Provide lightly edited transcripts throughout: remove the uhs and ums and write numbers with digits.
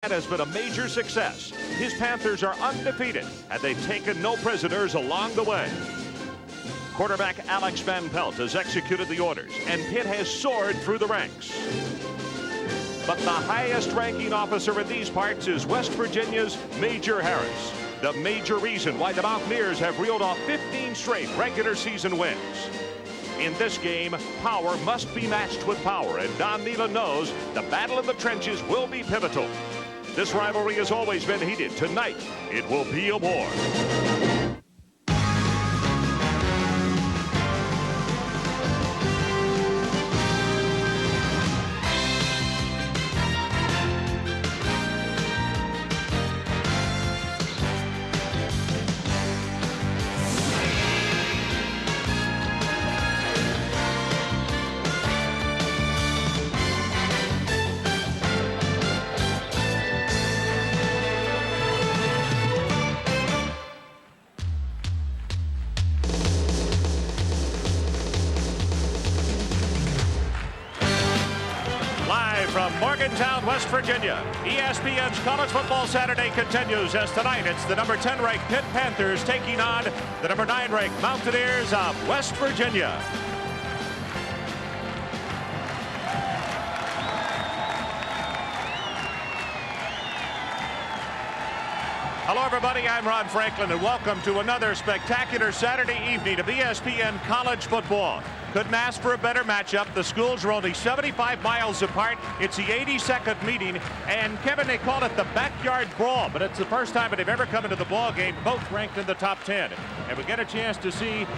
has been a major success. His Panthers are undefeated, and they've taken no prisoners along the way. Quarterback Alex Van Pelt has executed the orders, and Pitt has soared through the ranks. But the highest ranking officer in these parts is West Virginia's Major Harris, the major reason why the Mountaineers have reeled off 15 straight regular season wins. In this game, power must be matched with power, and Don Nehlen knows the battle in the trenches will be pivotal. This rivalry has always been heated. Tonight, it will be a war. From Morgantown, West Virginia, ESPN's College Football Saturday continues as tonight it's the number 10 ranked Pitt Panthers taking on the number 9 ranked Mountaineers of West Virginia. Hello everybody, I'm Ron Franklin and welcome to another spectacular Saturday evening of ESPN College Football. Couldn't ask for a better matchup. The schools are only 75 miles apart. It's the 82nd meeting, and Kevin, they call it the backyard brawl, but it's the first time that they've ever come into the ball game, both ranked in the top 10. And we get a chance to see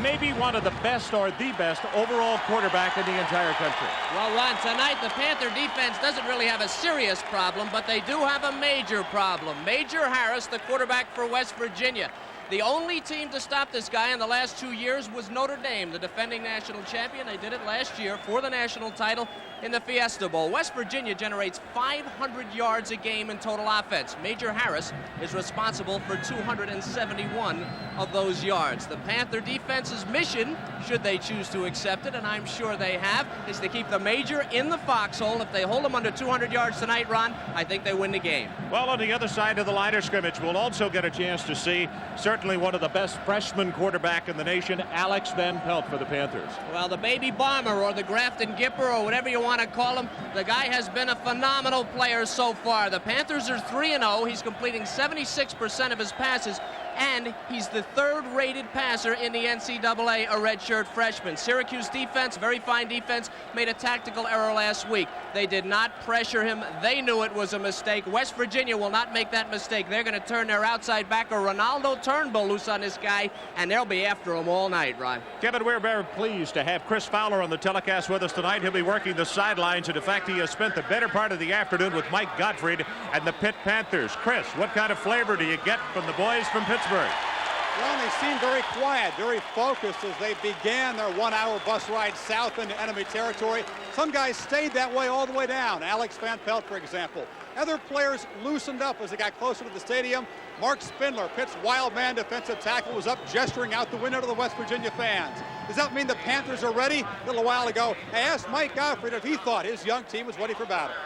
maybe one of the best or the best overall quarterback in the entire country. Well, Ron, tonight the Panther defense doesn't really have a serious problem, but they do have a major problem. Major Harris, the quarterback for West Virginia. The only team to stop this guy in the last 2 years was Notre Dame, the defending national champion. They did it last year for the national title in the Fiesta Bowl. West Virginia generates 500 yards a game in total offense. Major Harris is responsible for 271 of those yards. The Panther defense's mission, should they choose to accept it, and I'm sure they have, is to keep the Major in the foxhole. If they hold him under 200 yards tonight, Ron, I think they win the game. Well, on the other side of the line of scrimmage, we'll also get a chance to see certainly one of the best freshman quarterback in the nation, Alex Van Pelt for the Panthers. Well, the baby bomber or the Grafton Gipper or whatever you want to call him, the guy has been a phenomenal player so far. The Panthers are 3-0. He's completing 76% of his passes, and he's the third-rated passer in the NCAA, a redshirt freshman. Syracuse defense, very fine defense, made a tactical error last week. They did not pressure him. They knew it was a mistake. West Virginia will not make that mistake. They're going to turn their outside backer, Ronaldo Turnbull, loose on this guy, and they'll be after him all night, Ron. Kevin, we're very pleased to have Chris Fowler on the telecast with us tonight. He'll be working the sidelines, and in fact, he has spent the better part of the afternoon with Mike Gottfried and the Pitt Panthers. Chris, what kind of flavor do you get from the boys from Pittsburgh? Well, they seem very quiet, very focused as they began their one-hour bus ride south into enemy territory. Some guys stayed that way all the way down. Alex Van Pelt, for example. Other players loosened up as they got closer to the stadium. Mark Spindler, Pitt's wild man defensive tackle, was up gesturing out the window to the West Virginia fans. Does that mean the Panthers are ready? A little while ago, I asked Mike Gottfried if he thought his young team was ready for battle.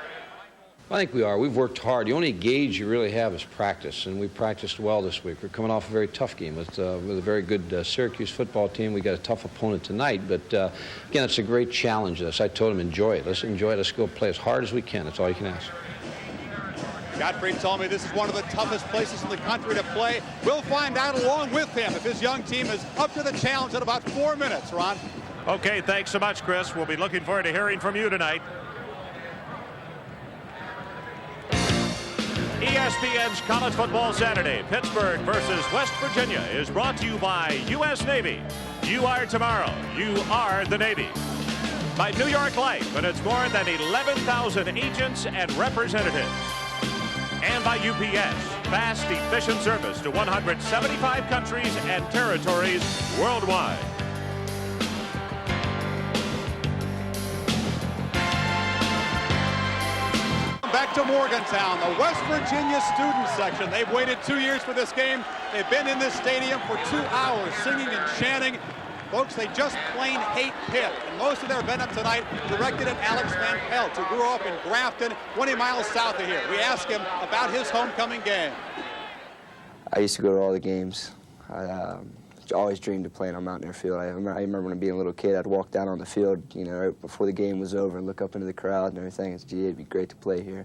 I think we are. We've worked hard. The only gauge you really have is practice, and we practiced well this week. We're coming off a very tough game with a very good Syracuse football team. We got a tough opponent tonight, but again, it's a great challenge. I told them, enjoy it. Let's enjoy it. Let's go play as hard as we can. That's all you can ask. Gottfried told me this is one of the toughest places in the country to play. We'll find out along with him if his young team is up to the challenge in about 4 minutes, Ron. Okay, thanks so much, Chris. We'll be looking forward to hearing from you tonight. ESPN's College Football Saturday, Pittsburgh versus West Virginia, is brought to you by U.S. Navy. You are tomorrow. You are the Navy. By New York Life, and it's more than 11,000 agents and representatives. And by UPS, fast, efficient service to 175 countries and territories worldwide. Back to Morgantown, the West Virginia student section. They've waited 2 years for this game. They've been in this stadium for 2 hours singing and chanting. Folks, they just plain hate Pitt, and most of their venom tonight directed at Alex Van Pelt, who grew up in Grafton, 20 miles south of here. We asked him about his homecoming game. I used to go to all the games. I always dreamed of playing on Mountaineer Field. I remember when being a little kid, I'd walk down on the field, you know, right before the game was over and look up into the crowd and everything. And, gee, it'd be great to play here.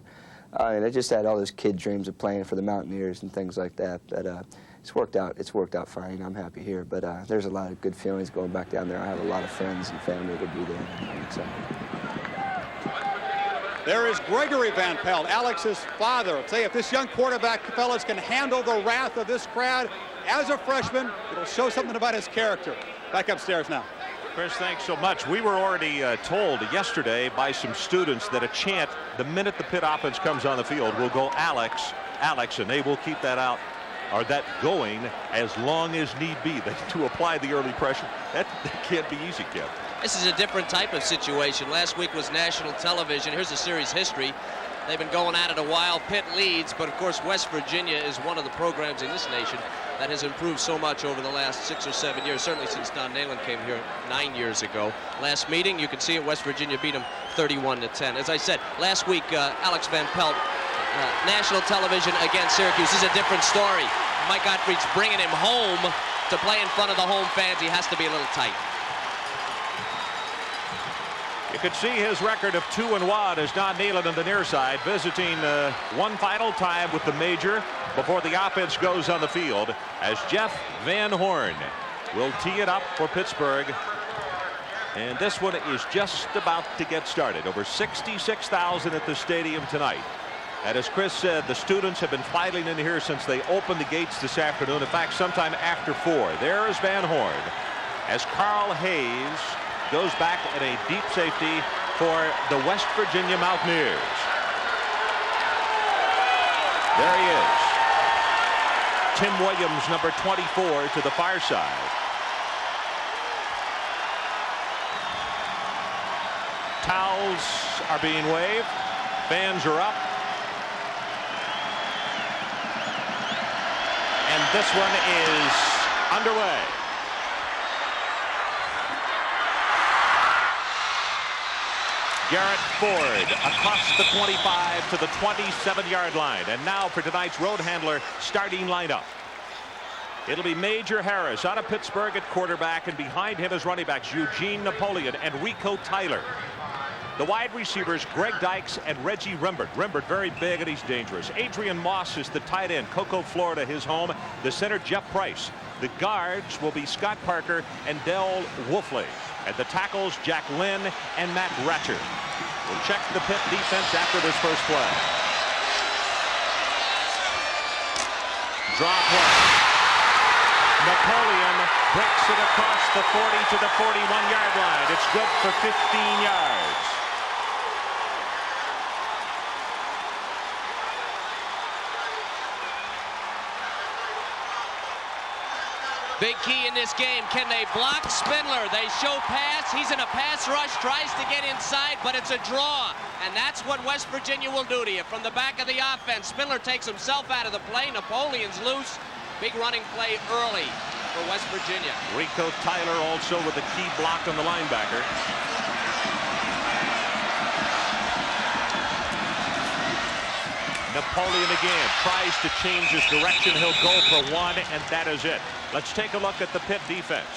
And I just had all those kid dreams of playing for the Mountaineers and things like that. But it's worked out fine. I'm happy here. But there's a lot of good feelings going back down there. I have a lot of friends and family to be there. I'm excited. There is Gregory Van Pelt, Alex's father. I'll say if this young quarterback, fellas, can handle the wrath of this crowd as a freshman, it'll show something about his character. Back upstairs now. Chris, thanks so much. We were already told yesterday by some students that a chant the minute the Pitt offense comes on the field will go Alex, Alex, and they will keep that out, or that going as long as need be. To apply the early pressure, that can't be easy, Kev. This is a different type of situation. Last week was national television. Here's the series history. They've been going at it a while. Pitt leads, but of course West Virginia is one of the programs in this nation that has improved so much over the last 6 or 7 years, certainly since Don Nalen came here 9 years ago. Last meeting, you can see it, West Virginia beat them 31-10. As I said, last week, Alex Van Pelt, national television against Syracuse. This is a different story. Mike Gottfried's bringing him home to play in front of the home fans. He has to be a little tight. You could see his record of 2-1 as Don Nalen on the near side, visiting one final time with the major before the offense goes on the field, as Jeff Van Horn will tee it up for Pittsburgh. And this one is just about to get started. Over 66,000 at the stadium tonight. And as Chris said, the students have been filing in here since they opened the gates this afternoon. In fact, sometime after 4. There is Van Horn as Carl Hayes goes back at a deep safety for the West Virginia Mountaineers. There he is. Tim Williams, number 24, to the far side. Towels are being waved. Fans are up. And this one is underway. Garrett Ford across the 25 to the 27-yard line. And now for tonight's road handler starting lineup. It'll be Major Harris out of Pittsburgh at quarterback, and behind him is running backs Eugene Napoleon and Rico Tyler. The wide receivers, Greg Dykes and Reggie Rimbert. Rimbert very big and he's dangerous. Adrian Moss is the tight end. Cocoa, Florida, his home. The center, Jeff Price. The guards will be Scott Parker and Del Wolfley. And the tackles, Jack Lynn and Matt Ratcher. We'll check the Pitt defense after this first play. Draw play. Napoleon breaks it across the 40 to the 41-yard line. It's good for 15 yards. Big key in this game. Can they block Spindler? They show pass. He's in a pass rush, tries to get inside, but it's a draw. And that's what West Virginia will do to you. From the back of the offense, Spindler takes himself out of the play. Napoleon's loose. Big running play early for West Virginia. Rico Tyler also with a key block on the linebacker. Napoleon again tries to change his direction. He'll go for one, and that is it. Let's take a look at the Pitt defense.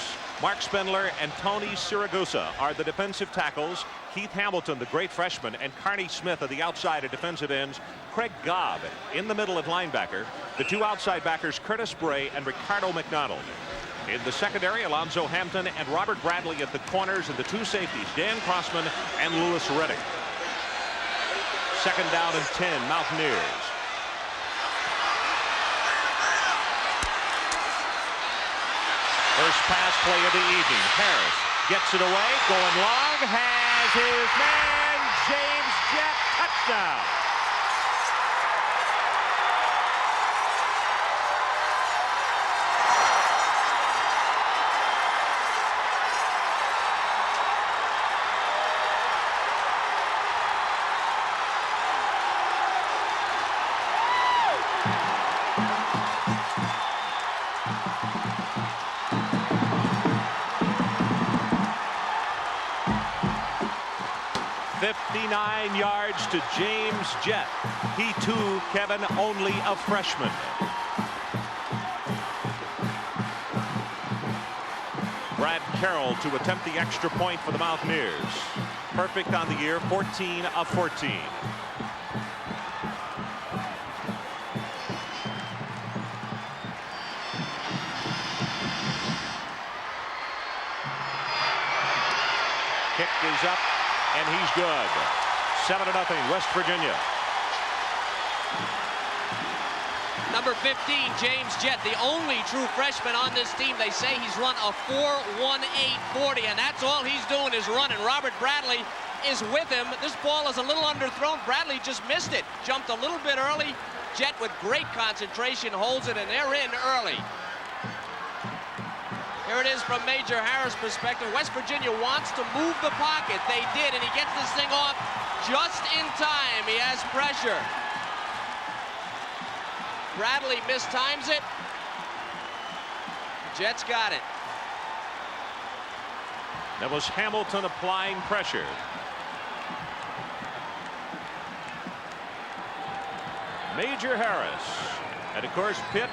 Mark Spindler and Tony Siragusa are the defensive tackles. Keith Hamilton, the great freshman, and Carney Smith are the outside at defensive ends. Craig Gobb in the middle at linebacker. The two outside backers, Curtis Bray and Ricardo McDonald. In the secondary, Alonzo Hampton and Robert Bradley at the corners, and the two safeties, Dan Crossman and Lewis Reddick. Second down and 10, Mountaineers. First pass play of the evening. Harris gets it away, going long, has his man, James Jett, touchdown. 59 yards to James Jett. He too, Kevin, only a freshman. Brad Carroll to attempt the extra point for the Mountaineers. Perfect on the year, 14 of 14. Kick is up, and he's good. 7-0, West Virginia. Number 15, James Jett, the only true freshman on this team. They say he's run a 4.1840, and that's all he's doing is running. Robert Bradley is with him. This ball is a little underthrown. Bradley just missed it. Jumped a little bit early. Jett with great concentration holds it, and they're in early. Here it is from Major Harris' perspective. West Virginia wants to move the pocket. They did, and he gets this thing off just in time. He has pressure. Bradley mistimes it. Jett's got it. That was Hamilton applying pressure. Major Harris. And of course, Pitt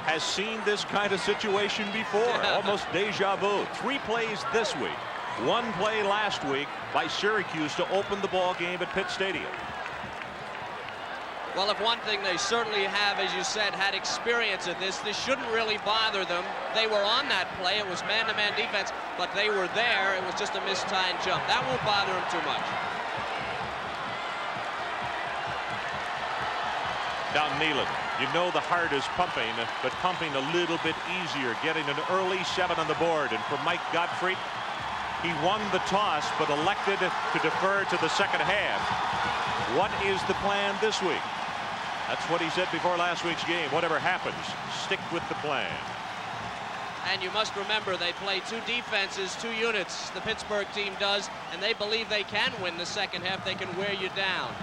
has seen this kind of situation before. Almost deja vu. 3 plays this week. 1 play last week by Syracuse to open the ball game at Pitt Stadium. Well, if one thing they certainly have, as you said, had experience at this shouldn't really bother them. They were on that play. It was man-to-man defense, but they were there. It was just a mistimed jump. That won't bother them too much. Down Nealon. You know the heart is pumping, but pumping a little bit easier. Getting an early 7 on the board. And for Mike Gottfried, he won the toss, but elected to defer to the second half. What is the plan this week? That's what he said before last week's game. Whatever happens, stick with the plan. And you must remember they play 2 defenses, 2 units. The Pittsburgh team does, and they believe they can win the second half. They can wear you down.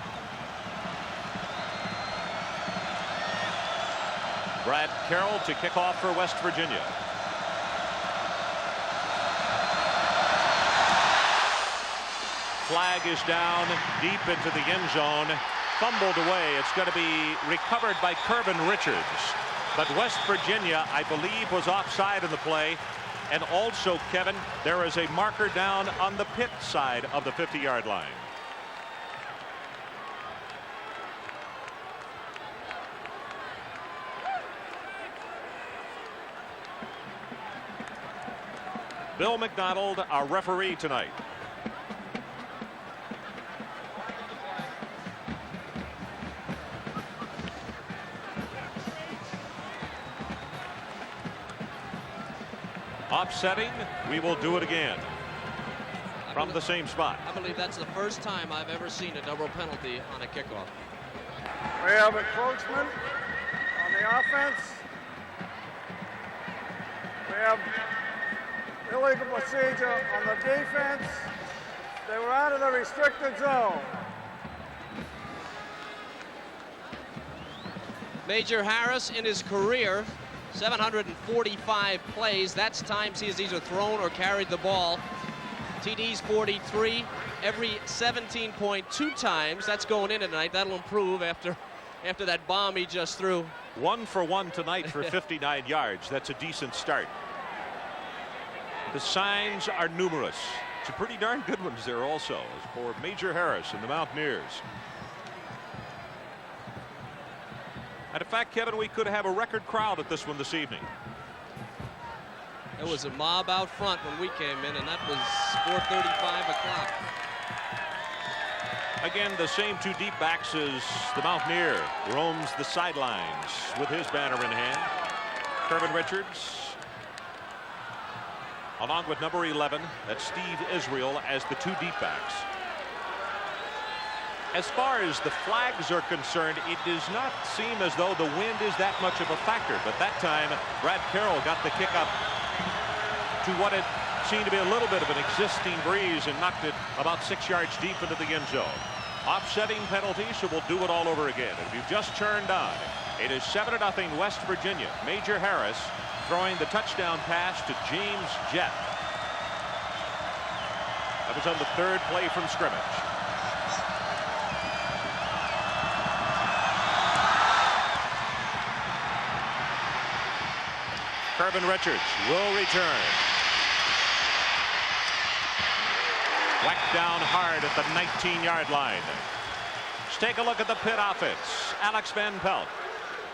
Brad Carroll to kick off for West Virginia. Flag is down deep into the end zone. Fumbled away. It's going to be recovered by Kirvin Richards. But West Virginia, I believe, was offside in the play. And also, Kevin, there is a marker down on the Pitt side of the 50-yard line. Bill McDonald, our referee tonight. Offsetting, we will do it again from the same spot. I believe that's the first time I've ever seen a double penalty on a kickoff. We have encroachment on the offense. We have illegal procedure on the defense. They were out of the restricted zone. Major Harris in his career, 745 plays. That's times he has either thrown or carried the ball. TD's 43, every 17.2 times. That's going in tonight. That'll improve after that bomb he just threw. 1 for 1 tonight for 59 yards. That's a decent start. The signs are numerous. Some pretty darn good ones there also as for Major Harris and the Mountaineers. And in fact, Kevin, we could have a record crowd at this one this evening. There was a mob out front when we came in, and that was 4:35 o'clock. Again, the same 2 deep backs as the Mountaineer roams the sidelines with his banner in hand. Kirvin Richards, along with number 11, that's Steve Israel, as the 2 deep backs. As far as the flags are concerned, it does not seem as though the wind is that much of a factor. But that time, Brad Carroll got the kick up to what it seemed to be a little bit of an existing breeze and knocked it about 6 yards deep into the end zone. Offsetting penalty, so we'll do it all over again. If you've just turned on, it is 7-0 West Virginia. Major Harris throwing the touchdown pass to James Jett. That was on the 3rd play from scrimmage. Kirvin Richards will return. Whacked down hard at the 19-yard line. Let's take a look at the Pitt offense. Alex Van Pelt,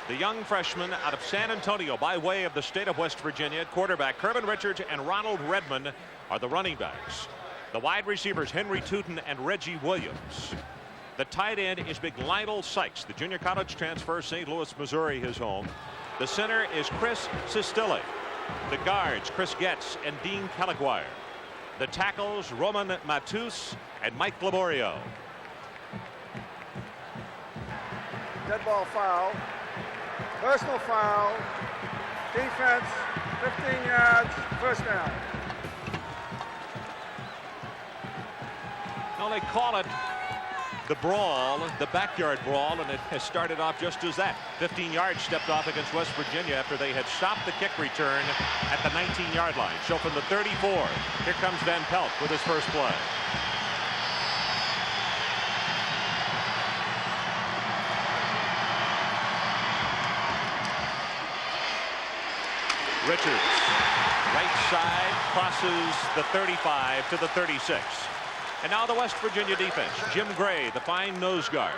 the young freshman out of San Antonio by way of the state of West Virginia. Quarterback Kirvin Richards and Ronald Redmond are the running backs. The wide receivers Henry Tootin and Reggie Williams. The tight end is big Lionel Sykes, the junior college transfer, St. Louis, Missouri, his home. The center is Chris Sistille. The guards Chris Getz and Dean Calaguire. The tackles Roman Matus and Mike Laborio. Dead ball foul. Personal foul. Defense, 15 yards, first down. Well, they call it the brawl, the backyard brawl, and it has started off just as that. 15 yards stepped off against West Virginia after they had stopped the kick return at the 19-yard line. So from the 34, here comes Van Pelt with his first play. Richards, right side, crosses the 35 to the 36. And now the West Virginia defense. Jim Gray, the fine nose guard.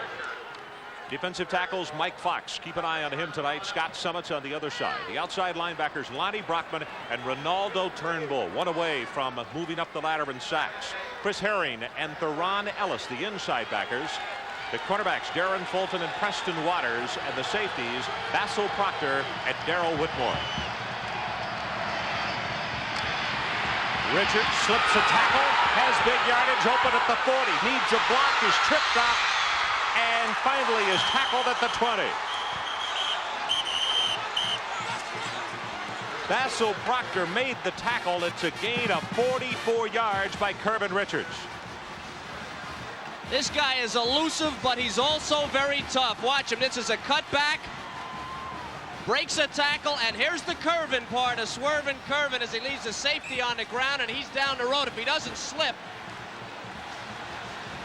Defensive tackles Mike Fox. Keep an eye on him tonight. Scott Summits on the other side. The outside linebackers Lonnie Brockman and Ronaldo Turnbull. One away from moving up the ladder in sacks. Chris Herring and Theron Ellis, the inside backers. The cornerbacks Darren Fulton and Preston Waters, and the safeties Basil Proctor and Darrell Whitmore. Richards slips a tackle, has big yardage, open at the 40, needs a block, is tripped up, and finally is tackled at the 20. Basil Proctor made the tackle. It's a gain of 44 yards by Kirvin Richards. This guy is elusive, but he's also very tough. Watch him. This is a cutback. Breaks a tackle, and here's the Kirvin part, a swerving Kirvin as he leaves the safety on the ground, and he's down the road. If he doesn't slip,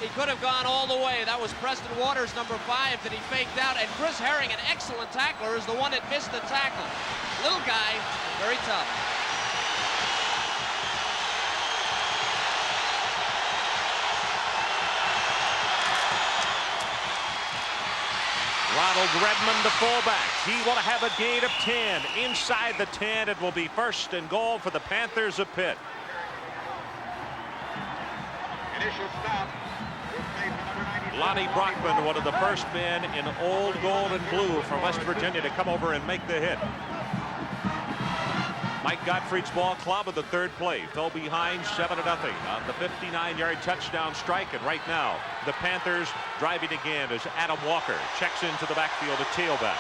he could have gone all the way. That was Preston Waters, number 5, that he faked out, and Chris Herring, an excellent tackler, is the one that missed the tackle. Little guy, very tough. Ronald Redmond, the fullback. He will have a gain of 10. Inside the 10, it will be first and goal for the Panthers of Pitt. Initial stop. Lonnie Brockman, one of the first men in old gold and blue for West Virginia to come over and make the hit. Mike Gottfried's ball club of the third play fell behind 7-0 on the 59-yard touchdown strike, and right now the Panthers driving again as Adam Walker checks into the backfield at tailback.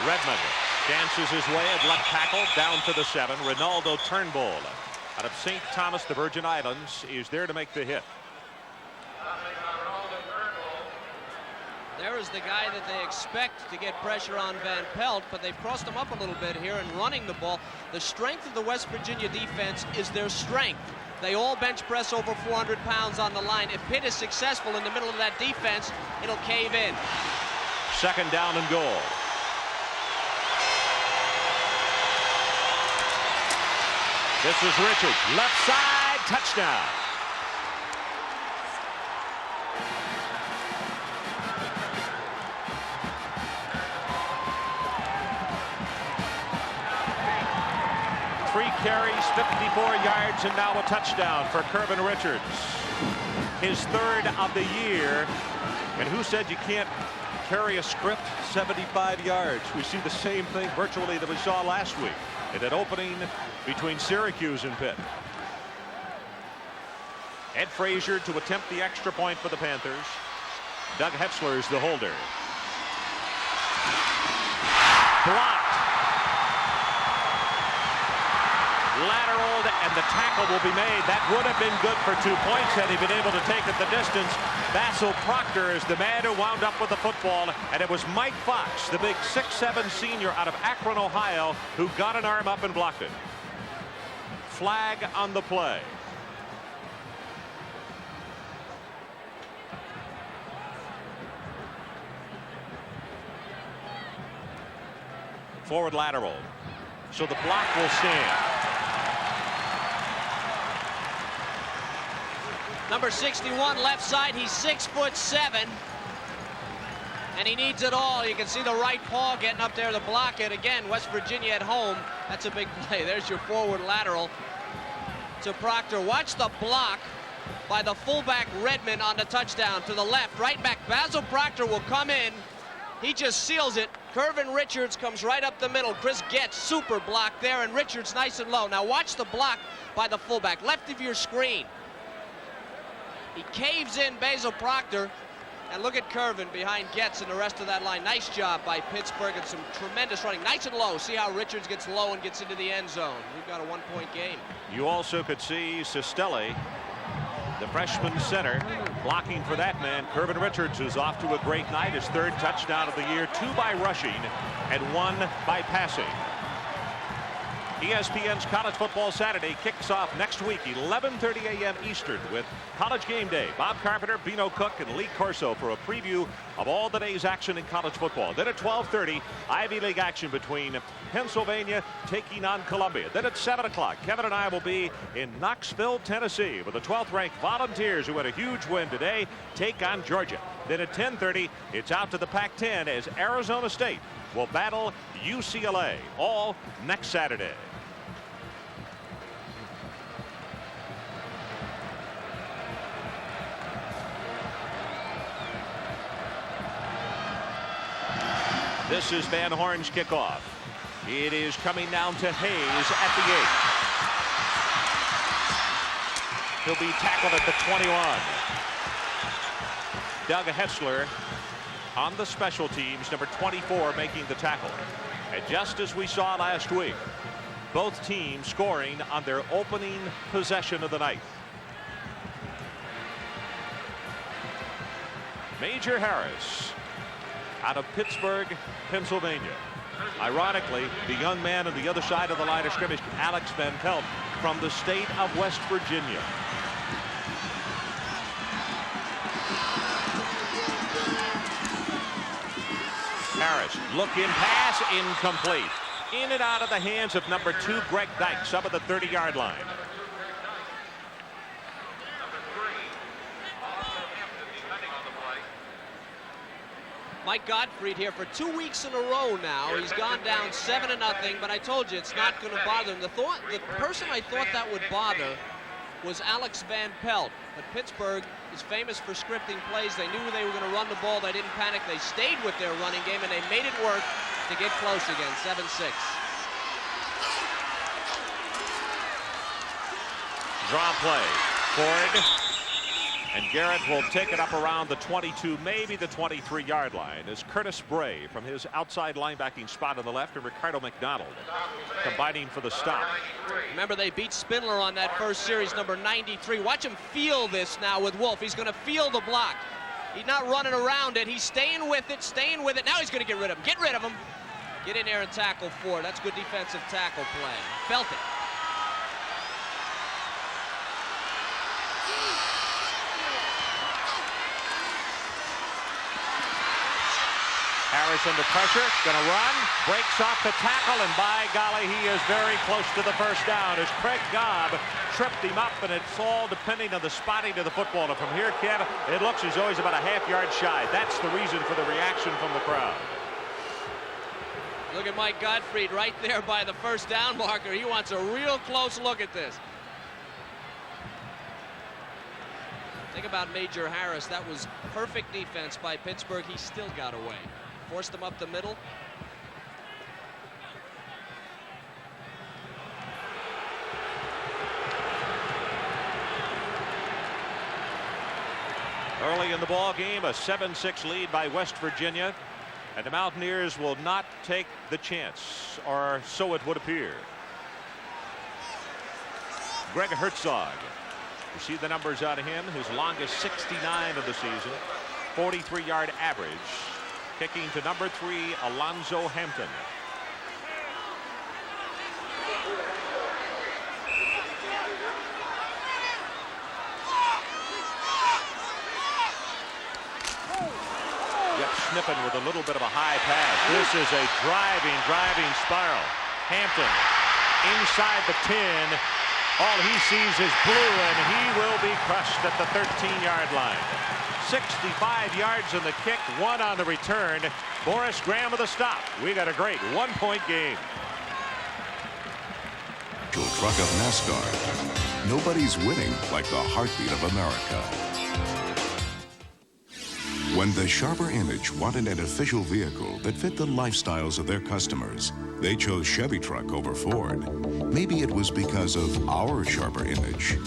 Redmond dances his way at left tackle down to the 7. Ronaldo Turnbull out of St. Thomas, the Virgin Islands, is there to make the hit. There is the guy that they expect to get pressure on Van Pelt, but they've crossed him up a little bit here and running the ball. The strength of the West Virginia defense is their strength. They all bench press over 400 pounds on the line. If Pitt is successful in the middle of that defense, it'll cave in. Second down and goal. This is Richards, left side, touchdown. Carries, 54 yards, and now a touchdown for Kirvin Richards. His third of the year. And who said you can't carry a script 75 yards? We see the same thing virtually that we saw last week in that opening between Syracuse and Pitt. Ed Frazier to attempt the extra point for the Panthers. Doug Hetzler is the holder. Blocked. Lateraled, and the tackle will be made. That would have been good for 2 points had he been able to take it the distance. Basil Proctor is the man who wound up with the football, and it was Mike Fox, the big 6'7" senior out of Akron, Ohio, who got an arm up and blocked it. Flag on the play. forward lateral. So the block will stand. Number 61 left side. He's 6'7", and he needs it all. You can see the right paw getting up there to block it. Again, West Virginia at home. That's a big play. There's your forward lateral to Proctor. Watch the block by the fullback Redmond on the touchdown to the left. Right back Basil Proctor will come in. He just seals it. Curvin Richards comes right up the middle. Chris Getz, super block there, and Richards nice and low. Now watch the block by the fullback, left of your screen. He caves in Basil Proctor, and look at Curvin behind Getz and the rest of that line. Nice job by Pittsburgh and some tremendous running. Nice and low. See how Richards gets low and gets into the end zone. We've got a 1-point game. You also could see Sistelli, the freshman center, blocking for that man. Curvin Richards, who's off to a great night. His 3rd touchdown of the year, 2 by rushing and 1 by passing. ESPN's College Football Saturday kicks off next week, 11:30 a.m. Eastern, with College Game Day. Bob Carpenter, Bino Cook, and Lee Corso for a preview of all the day's action in college football. Then at 12:30, Ivy League action between Pennsylvania taking on Columbia. Then at 7 o'clock, Kevin and I will be in Knoxville, Tennessee, with the 12th-ranked Volunteers, who had a huge win today, take on Georgia. Then at 10:30, it's out to the Pac-10 as Arizona State will battle UCLA, all next Saturday. This is Van Horn's kickoff. It is coming down to Hayes at the 8. He'll be tackled at the 21. Doug Hetzler on the special teams, number 24, making the tackle. And just as we saw last week, both teams scoring on their opening possession of the night. Major Harris out of Pittsburgh, Pennsylvania. Ironically, the young man on the other side of the line of scrimmage, Alex Van Pelt, from the state of West Virginia. Harris, look-in pass, incomplete. In and out of the hands of number 2, Greg Dykes, up at the 30-yard line. Mike Gottfried here for 2 weeks in a row now. He's gone down 7-0, but I told you it's not going to bother him. The person I thought that would bother was Alex Van Pelt. But Pittsburgh is famous for scripting plays. They knew they were going to run the ball. They didn't panic. They stayed with their running game, and they made it work to get close again, 7-6. Draw play. Ford. And Garrett will take it up around the 22, maybe the 23-yard line, as Curtis Bray from his outside linebacking spot on the left, and Ricardo McDonald combining for the stop. Remember, they beat Spindler on that first series, number 93. Watch him feel this now with Wolf. He's going to feel the block. He's not running around it. He's staying with it, staying with it. Now he's going to get rid of him. Get rid of him. Get in there and tackle Ford. That's good defensive tackle play. Felt it. Harris under pressure, gonna run, breaks off the tackle, and by golly, he is very close to the first down as Craig Gobb tripped him up, and it's all depending on the spotting of the football. And from here, Ken, it looks as though he's about a half-yard shy. That's the reason for the reaction from the crowd. Look at Mike Gottfried right there by the first down marker. He wants a real close look at this. Think about Major Harris. That was perfect defense by Pittsburgh. He still got away. Forced him up the middle. Early in the ball game, a 7-6 lead by West Virginia, and the Mountaineers will not take the chance, or so it would appear. Greg Herzog, you see the numbers out of him, his longest 69 of the season, 43-yard average. Kicking to number 3, Alonzo Hampton. Jeff Pippen with a little bit of a high pass. This is a driving spiral. Hampton inside the 10. All he sees is blue, and he will be crushed at the 13-yard line. 65 yards in the kick, 1 on the return. Boris Graham with a stop. We got a great 1-point game. Truck of NASCAR. Nobody's winning like the heartbeat of America. When the Sharper Image wanted an official vehicle that fit the lifestyles of their customers, they chose Chevy Truck over Ford. Maybe it was because of our Sharper Image.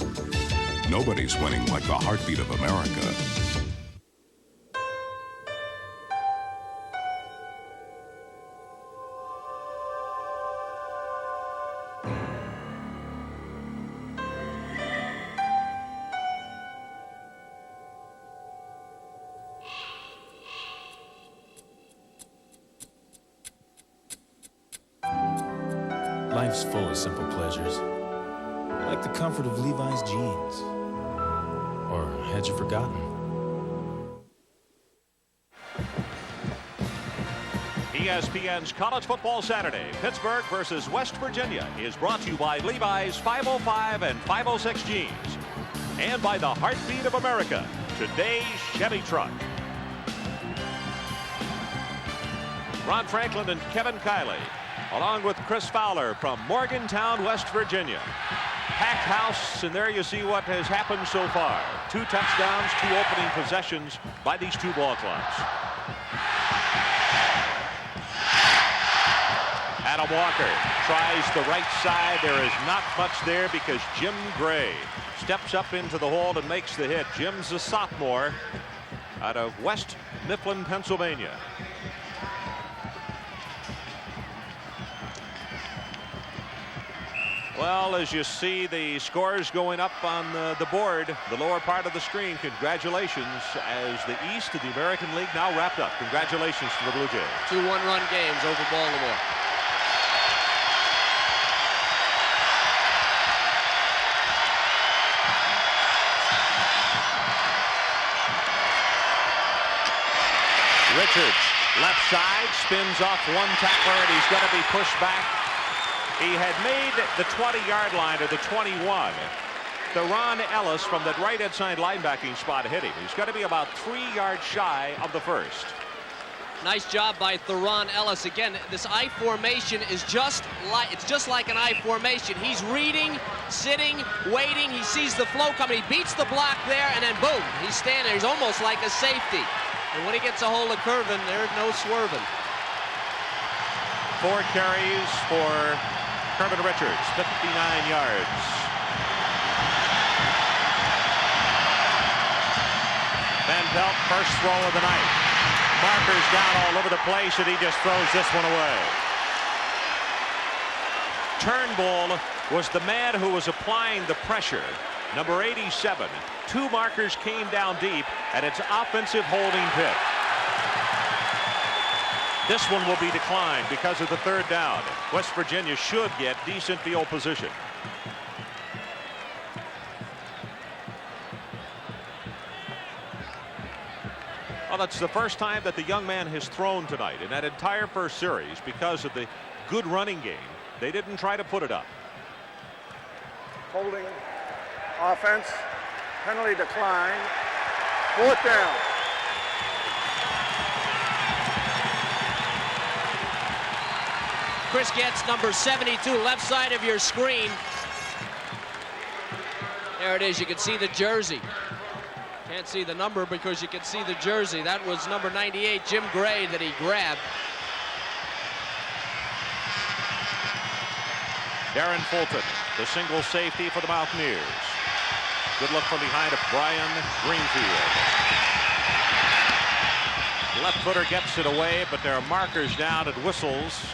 Nobody's winning like the heartbeat of America. Life's full of simple pleasures, like the comfort of Levi's jeans. Or had you forgotten? ESPN's College Football Saturday, Pittsburgh versus West Virginia, is brought to you by Levi's 505 and 506 jeans and by the heartbeat of America, today's Chevy Truck. Ron Franklin and Kevin Kiley, along with Chris Fowler from Morgantown, West Virginia. Packed house, and there you see what has happened so far. 2 touchdowns, 2 opening possessions by these 2 ball clubs. Adam Walker tries the right side. There is not much there because Jim Gray steps up into the hole and makes the hit. Jim's a sophomore out of West Mifflin, Pennsylvania. Well, as you see the scores going up on the board, the lower part of the screen, congratulations, as the East of the American League now wrapped up. Congratulations to the Blue Jays. 2 one-run games over Baltimore. Richards, left side, spins off 1 tackler, and he's going to be pushed back. He had made the 20-yard line or the 21. Theron Ellis from that right inside linebacking spot hit him. He's going to be about 3 yards shy of the first. Nice job by Theron Ellis. Again, this I formation is just like an I formation. He's reading, sitting, waiting. He sees the flow coming. He beats the block there, and then boom, he's standing there. He's almost like a safety. And when he gets a hold of Curvin, there's no swerving. 4 carries for Curvin Richards, 59 yards. Van Pelt, first throw of the night. Markers down all over the place, and he just throws this one away. Turnbull was the man who was applying the pressure. Number 87. 2 markers came down deep, and it's offensive holding Pitt. This one will be declined because of the 3rd down. West Virginia should get decent field position. Well, that's the first time that the young man has thrown tonight in that entire first series because of the good running game. They didn't try to put it up. Holding offense, penalty decline, 4th down. Chris Getz, number 72, left side of your screen. There it is. You can see the jersey. Can't see the number because you can see the jersey. That was number 98, Jim Gray, that he grabbed. Darren Fulton, the single safety for the Mountaineers. Good look from behind of Brian Greenfield. Left footer gets it away, but there are markers down and whistles.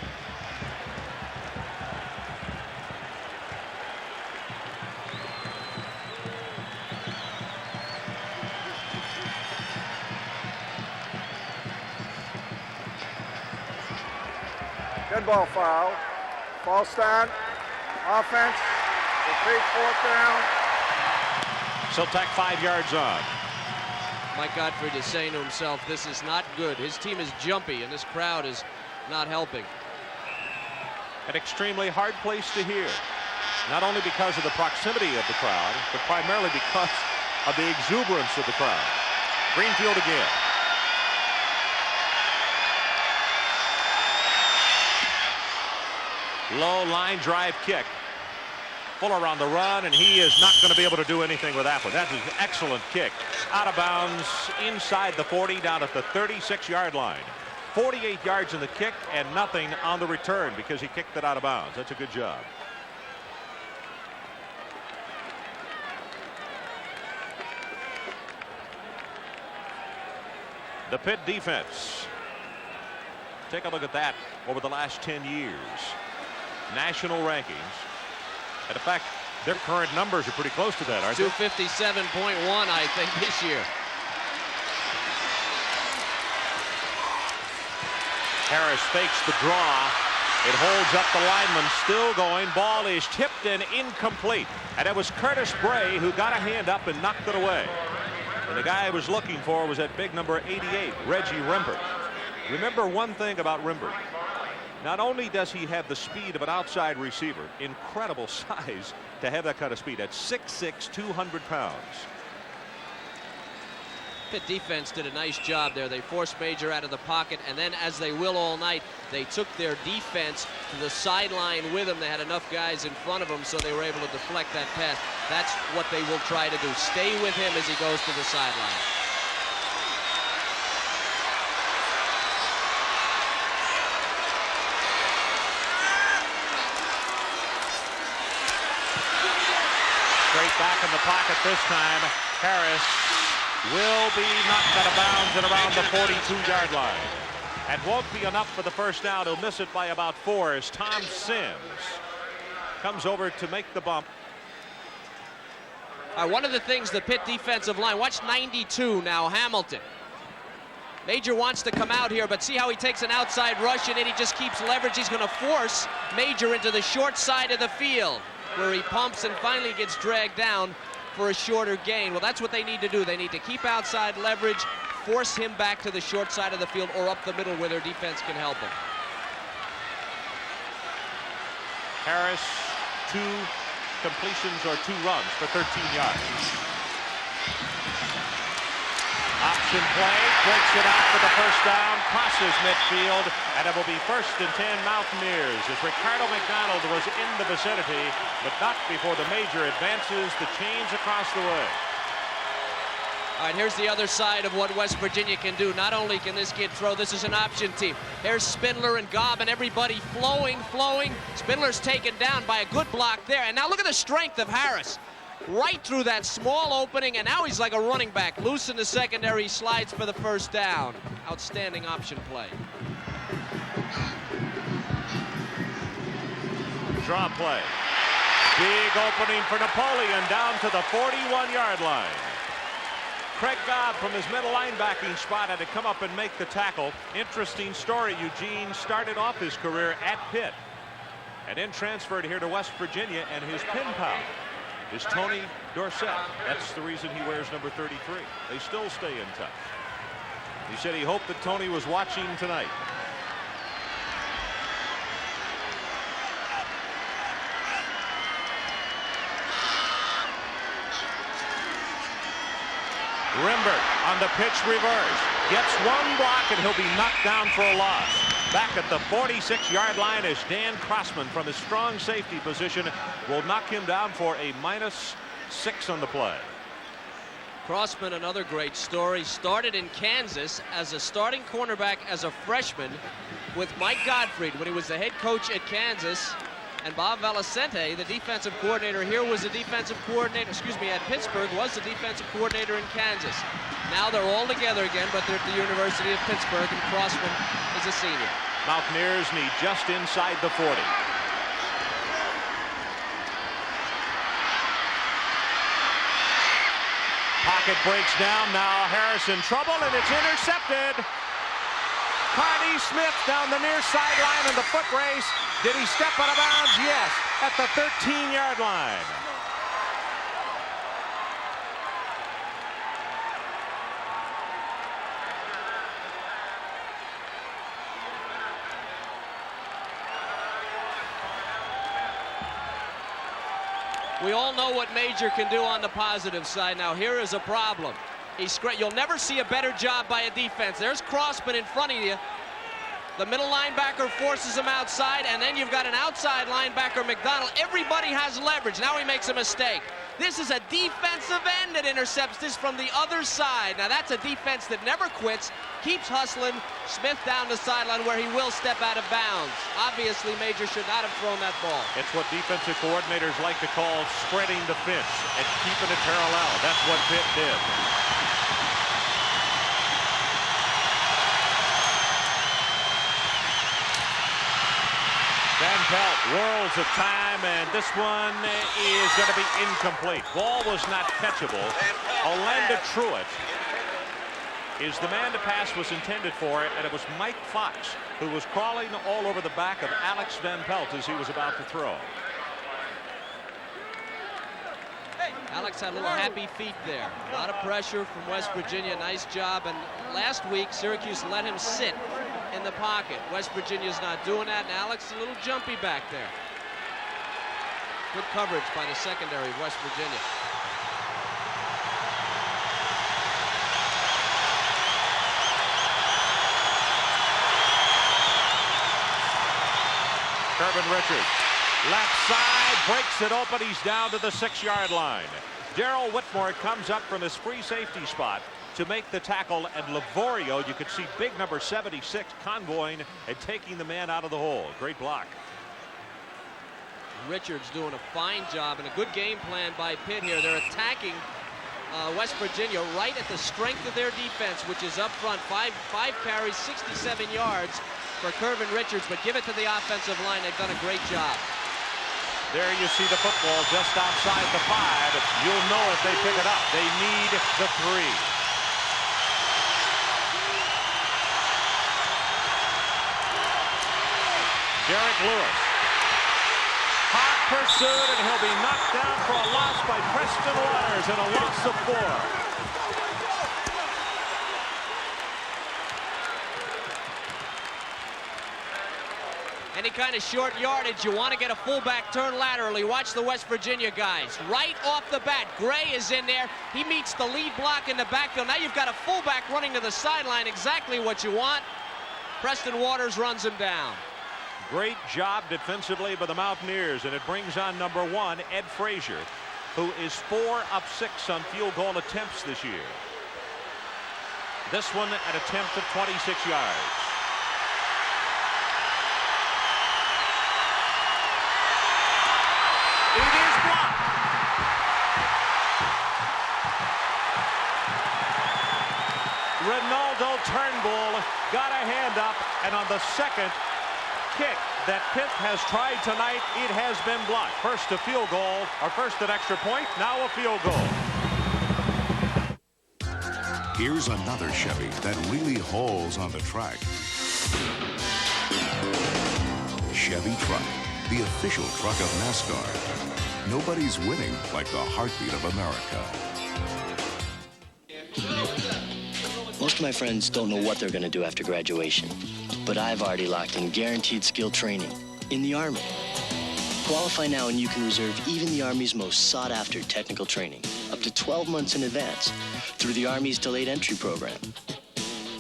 Dead ball foul. False start. Offense. Repeat, 4th down. So tack 5 yards on. Mike Gottfried is saying to himself, this is not good. His team is jumpy, and this crowd is not helping. An extremely hard place to hear, not only because of the proximity of the crowd, but primarily because of the exuberance of the crowd. Greenfield again. Low line drive kick. Fuller on the run, and he is not going to be able to do anything with that one. That's an excellent kick. Out of bounds inside the 40, down at the 36-yard line. 48 yards in the kick and nothing on the return because he kicked it out of bounds. That's a good job. The Pitt defense. Take a look at that over the last 10 years. National rankings. And in fact, their current numbers are pretty close to that, aren't they? 257.1, I think, this year. Harris fakes the draw. It holds up the lineman, still going. Ball is tipped and incomplete. And it was Curtis Bray who got a hand up and knocked it away. And the guy I was looking for was that big number 88, Reggie Rimbert. Remember one thing about Rimbert. Not only does he have the speed of an outside receiver, incredible size to have that kind of speed. At 6'6", 200 pounds. Pitt defense did a nice job there. They forced Major out of the pocket, and then, as they will all night, they took their defense to the sideline with them. They had enough guys in front of them, so they were able to deflect that pass. That's what they will try to do. Stay with him as he goes to the sideline. Straight back in the pocket this time. Harris will be knocked out of bounds at around the 42-yard line. And won't be enough for the first down. He'll miss it by about 4 as Tom Sims comes over to make the bump. One of the things the Pitt defensive line, watch 92 now, Hamilton. Major wants to come out here, but see how he takes an outside rush and then he just keeps leverage. He's going to force Major into the short side of the field, where he pumps and finally gets dragged down for a shorter gain. Well, that's what they need to do. They need to keep outside leverage, force him back to the short side of the field or up the middle where their defense can help him. Harris, 2 completions or 2 runs for 13 yards. Option play, breaks it out for the first down, crosses midfield, and it will be 1st and 10 Mountaineers as Ricardo McDonald was in the vicinity, but not before the Major advances the chains across the way. All right, here's the other side of what West Virginia can do. Not only can this kid throw, this is an option team. Here's Spindler and Gobb and everybody flowing. Spindler's taken down by a good block there. And now look at the strength of Harris. Right through that small opening, and now he's like a running back. Loose in the secondary, slides for the first down. Outstanding option play. Draw play. Big opening for Napoleon down to the 41-yard line. Craig Gobb from his middle linebacking spot had to come up and make the tackle. Interesting story. Eugene started off his career at Pitt and then transferred here to West Virginia, and his pen pal is Tony Dorsett. That's the reason he wears number 33. They still stay in touch. He said he hoped that Tony was watching tonight. Rimbert on the pitch reverse. Gets 1 block and he'll be knocked down for a loss. Back at the 46-yard line as Dan Crossman from his strong safety position will knock him down for a -6 on the play. Crossman, another great story. Started in Kansas as a starting cornerback as a freshman with Mike Gottfried when he was the head coach at Kansas. And Bob Valicente, the defensive coordinator here, was the defensive coordinator, at Pittsburgh, was the defensive coordinator in Kansas. Now they're all together again, but they're at the University of Pittsburgh, and Crossman is a senior. Mountaineers need just inside the 40. Pocket breaks down. Now Harris in trouble, and it's intercepted. Carney Smith down the near sideline in the foot race. Did he step out of bounds? Yes, at the 13-yard line. We all know what Major can do on the positive side. Now, here is a problem. You'll never see a better job by a defense. There's Crossman in front of you. The middle linebacker forces him outside, and then you've got an outside linebacker, McDonald. Everybody has leverage. Now he makes a mistake. This is a defensive end that intercepts this from the other side. Now that's a defense that never quits, keeps hustling. Smith down the sideline where he will step out of bounds. Obviously, Major should not have thrown that ball. It's what defensive coordinators like to call spreading the fence and keeping it parallel. That's what Pitt did. Van Pelt whirls of time, and this one is going to be incomplete. Ball was not catchable. Olanda Truitt is the man the pass was intended for, and it was Mike Fox who was crawling all over the back of Alex Van Pelt as he was about to throw. Alex had a little happy feet there. A lot of pressure from West Virginia. Nice job. And last week, Syracuse let him sit in the pocket. West Virginia's not doing that, and Alex is a little jumpy back there. Good coverage by the secondary of West Virginia. Kervin Richards, left side, breaks it open. He's down to the 6-yard line. Darrell Whitmore comes up from his free safety spot to make the tackle, and Livorio, you could see big number 76 convoying and taking the man out of the hole. Great block. Richards doing a fine job and a good game plan by Pitt here. They're attacking West Virginia right at the strength of their defense, which is up front. Five carries, 67 yards for Kervin Richards, but give it to the offensive line. They've done a great job. There you see the football just outside the 5. You'll know if they pick it up. They need the 3. Derek Lewis. Hot pursuit, and he'll be knocked down for a loss by Preston Waters, and a loss of 4. Any kind of short yardage, you want to get a fullback turn laterally. Watch the West Virginia guys. Right off the bat, Gray is in there. He meets the lead block in the backfield. Now you've got a fullback running to the sideline, exactly what you want. Preston Waters runs him down. Great job defensively by the Mountaineers, and it brings on number 1, Ed Frazier, who is 4 of 6 on field goal attempts this year. This one an attempt of 26 yards. It is blocked. Ronaldo Turnbull got a hand up, and on the second kick that Pitt has tried tonight, it has been blocked. First a field goal, or first an extra point, now a field goal. Here's another Chevy that really hauls on the track. Chevy Truck, the official truck of NASCAR. Nobody's winning like the heartbeat of America. Most of my friends don't know what they're going to do after graduation, but I've already locked in guaranteed skill training in the Army. Qualify now and you can reserve even the Army's most sought-after technical training up to 12 months in advance through the Army's delayed entry program.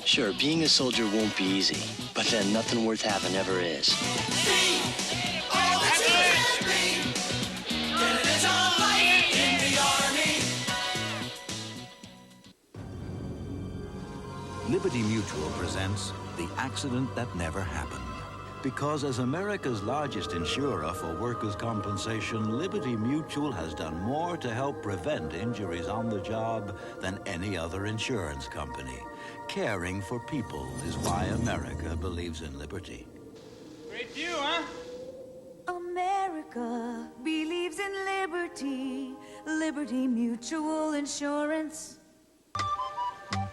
Sure, being a soldier won't be easy, but then nothing worth having ever is. Liberty Mutual presents The Accident That Never Happened. Because as America's largest insurer for workers' compensation, Liberty Mutual has done more to help prevent injuries on the job than any other insurance company. Caring for people is why America believes in liberty. Great view, huh? America believes in liberty. Liberty Mutual Insurance.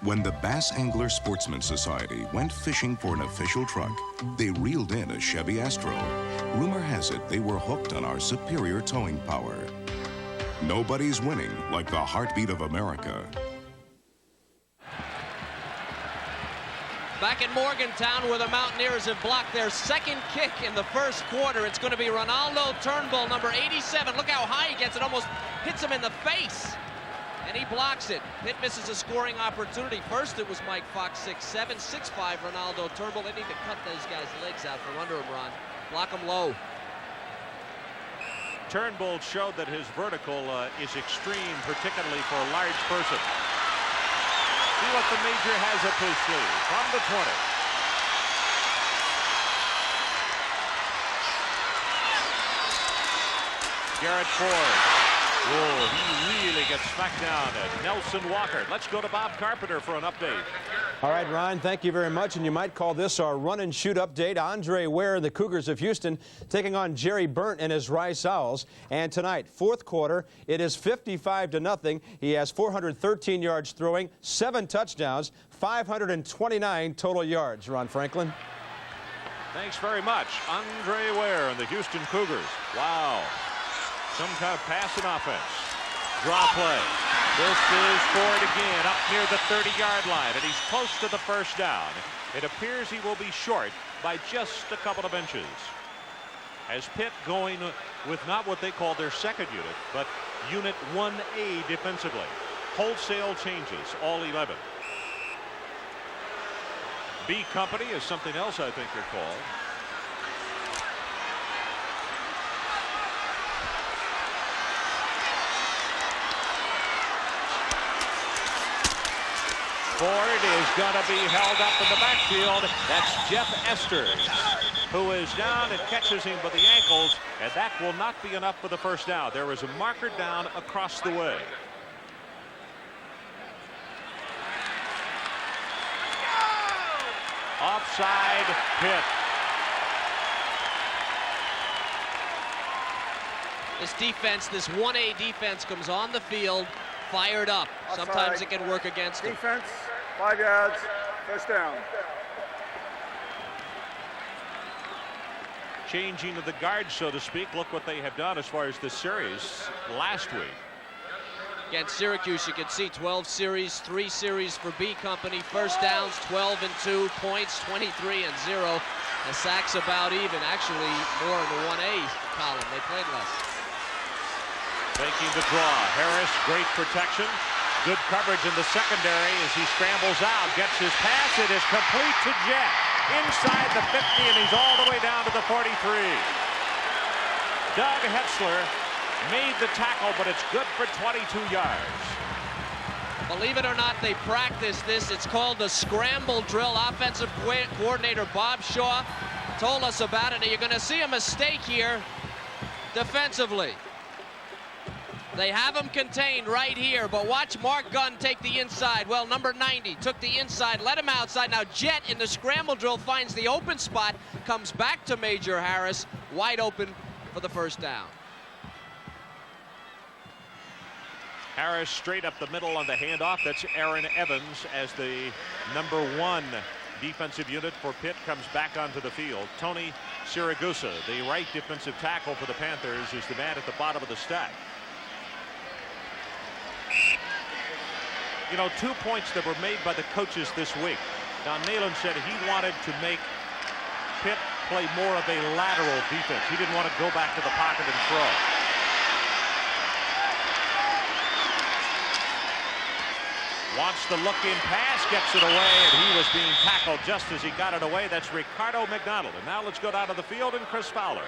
When the Bass Angler Sportsman Society went fishing for an official truck, they reeled in a Chevy Astro. Rumor has it they were hooked on our superior towing power. Nobody's winning like the heartbeat of America. Back in Morgantown, where the Mountaineers have blocked their second kick in the first quarter. It's going to be Ronaldo Turnbull, number 87. Look how high he gets. It almost hits him in the face. And he blocks it. Pitt misses a scoring opportunity. First it was Mike Fox, 6'7", 6'5", Ronaldo Turnbull. They need to cut those guys' legs out from under him, Ron. Block him low. Turnbull showed that his vertical is extreme, particularly for a large person. See what the Major has up his sleeve from the 20. Garrett Ford. Whoa, he really gets smacked down at Nelson Walker. Let's go to Bob Carpenter for an update. All right, Ron, thank you very much. And you might call this our run and shoot update. Andre Ware, the Cougars of Houston, taking on Jerry Burnt and his Rice Owls. And tonight, fourth quarter, it is 55-0. He has 413 yards throwing, 7 touchdowns, 529 total yards. Ron Franklin. Thanks very much. Andre Ware and the Houston Cougars. Wow. Some kind of pass and offense. Draw play. This is Ford again up near the 30-yard line, and he's close to the first down. It appears he will be short by just a couple of inches. As Pitt going with not what they call their second unit, but Unit 1A defensively. Wholesale changes, all 11. B Company is something else I think they're called. Ford is going to be held up in the backfield. That's Jeff Esters, who is down and catches him by the ankles, and that will not be enough for the first down. There is a marker down across the way. Offside, Pitt. This defense, this 1A defense, comes on the field fired up. Sometimes it can work against them. Defense, 5 yards, first down. Changing of the guard, so to speak. Look what they have done as far as the series last week. Against Syracuse, you can see 12 series, 3 series for B Company. First downs, 12 and 2. Points, 23 and 0. The sacks about even. Actually, more in the 1A column. They played less. Taking the draw. Harris, great protection. Good coverage in the secondary as he scrambles out. Gets his pass. It is complete to Jet. Inside the 50, and he's all the way down to the 43. Doug Hetzler made the tackle, but it's good for 22 yards. Believe it or not, they practice this. It's called the scramble drill. Offensive coordinator Bob Shaw told us about it. And you're going to see a mistake here defensively. They have him contained right here, but watch Mark Gunn take the inside. Well, number 90 took the inside, let him outside. Now Jet in the scramble drill finds the open spot, comes back to Major Harris, wide open for the first down. Harris straight up the middle on the handoff. That's Aaron Evans as the number 1 defensive unit for Pitt comes back onto the field. Tony Siragusa, the right defensive tackle for the Panthers, is the man at the bottom of the stack. You know, 2 points that were made by the coaches this week. Don Nalen said he wanted to make Pitt play more of a lateral defense. He didn't want to go back to the pocket and throw. Wants the look-in pass, gets it away, and he was being tackled just as he got it away. That's Ricardo McDonald. And now let's go down to the field and Chris Fowler.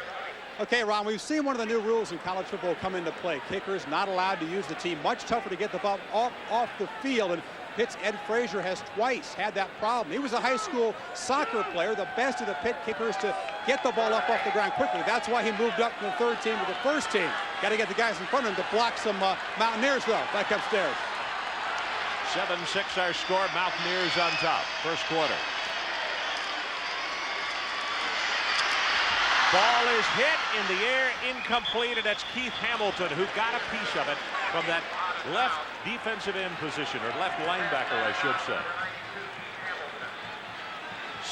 Okay, Ron, we've seen one of the new rules in college football come into play. Kickers not allowed to use the tee. Much tougher to get the ball off the field. And Pitt's Ed Frazier has twice had that problem. He was a high school soccer player, the best of the Pitt kickers to get the ball up off the ground quickly. That's why he moved up from the third team to the first team. Got to get the guys in front of him to block some Mountaineers, though, back upstairs. 7-6 our score. Mountaineers on top. First quarter. Ball is hit in the air, incomplete, and that's Keith Hamilton who got a piece of it from that left defensive end position, or left linebacker, I should say.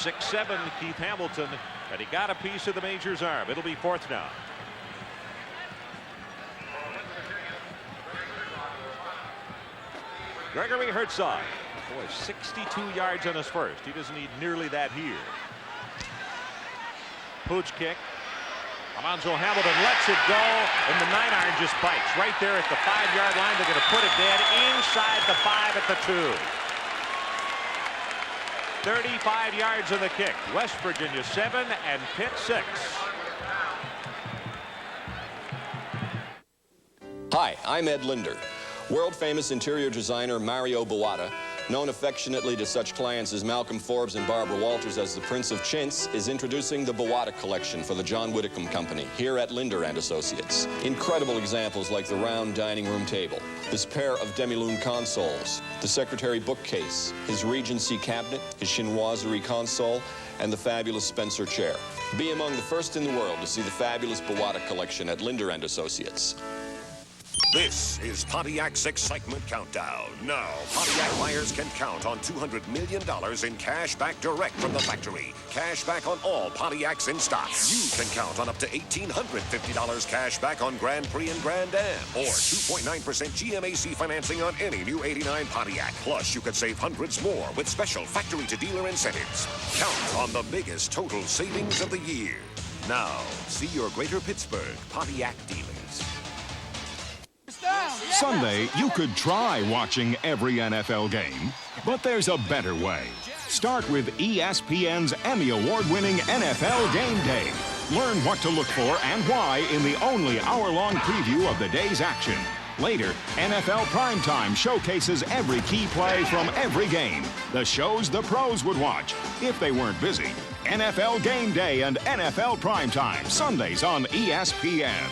6'7", Keith Hamilton, and he got a piece of the Major's arm. It'll be fourth down. Gregory Herzog Boy, 62 yards on his first. He doesn't need nearly that here. Pooch kick. Alonzo Hamilton lets it go, and the 9-iron just bites right there at the 5-yard line. They're going to put it dead inside the 5 at the 2. 35 yards on the kick. West Virginia 7 and Pitt 6. Hi, I'm Ed Linder. World-famous interior designer Mario Bawada, known affectionately to such clients as Malcolm Forbes and Barbara Walters as the Prince of Chintz, is introducing the Bawada collection for the John Whitcomb Company here at Linder & Associates. Incredible examples like the round dining room table, this pair of demi-lune consoles, the secretary bookcase, his Regency cabinet, his chinoiserie console, and the fabulous Spencer chair. Be among the first in the world to see the fabulous Bawada collection at Linder & Associates. This is Pontiac's Excitement Countdown. Now, Pontiac buyers can count on $200 million in cash back direct from the factory. Cash back on all Pontiacs in stock. You can count on up to $1,850 cash back on Grand Prix and Grand Am, or 2.9% GMAC financing on any new '89 Pontiac. Plus, you could save hundreds more with special factory-to-dealer incentives. Count on the biggest total savings of the year. Now, see your Greater Pittsburgh Pontiac dealers. Sunday, you could try watching every NFL game, but there's a better way. Start with ESPN's Emmy Award-winning NFL Game Day. Learn what to look for and why in the only hour-long preview of the day's action. Later, NFL Primetime showcases every key play from every game. The shows the pros would watch if they weren't busy. NFL Game Day and NFL Primetime, Sundays on ESPN.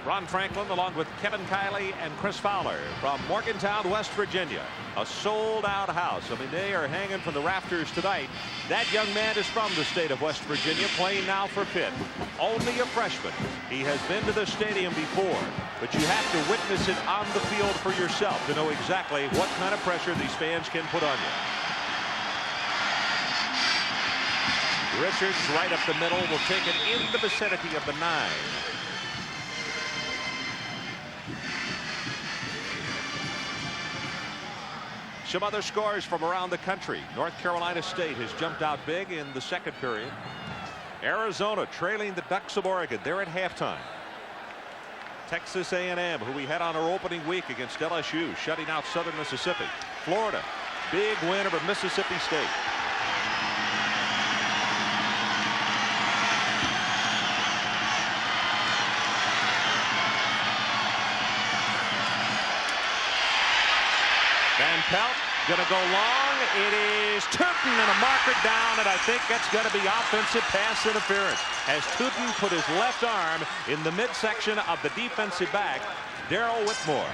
Ron Franklin along with Kevin Kiley and Chris Fowler from Morgantown, West Virginia. A sold-out house. I mean, they are hanging from the rafters tonight. That young man is from the state of West Virginia, playing now for Pitt. Only a freshman. He has been to the stadium before, but you have to witness it on the field for yourself to know exactly what kind of pressure these fans can put on you. Richards right up the middle will take it in the vicinity of the 9. Some other scores from around the country. North Carolina State has jumped out big in the second period. Arizona trailing the Ducks of Oregon. They're at halftime. Texas A&M, who we had on our opening week against LSU, shutting out Southern Mississippi. Florida, big win over Mississippi State. Van Pelt going to go long. It is Tootin and a marker down, and I think that's going to be offensive pass interference as Tootin put his left arm in the midsection of the defensive back, Darrell Whitmore.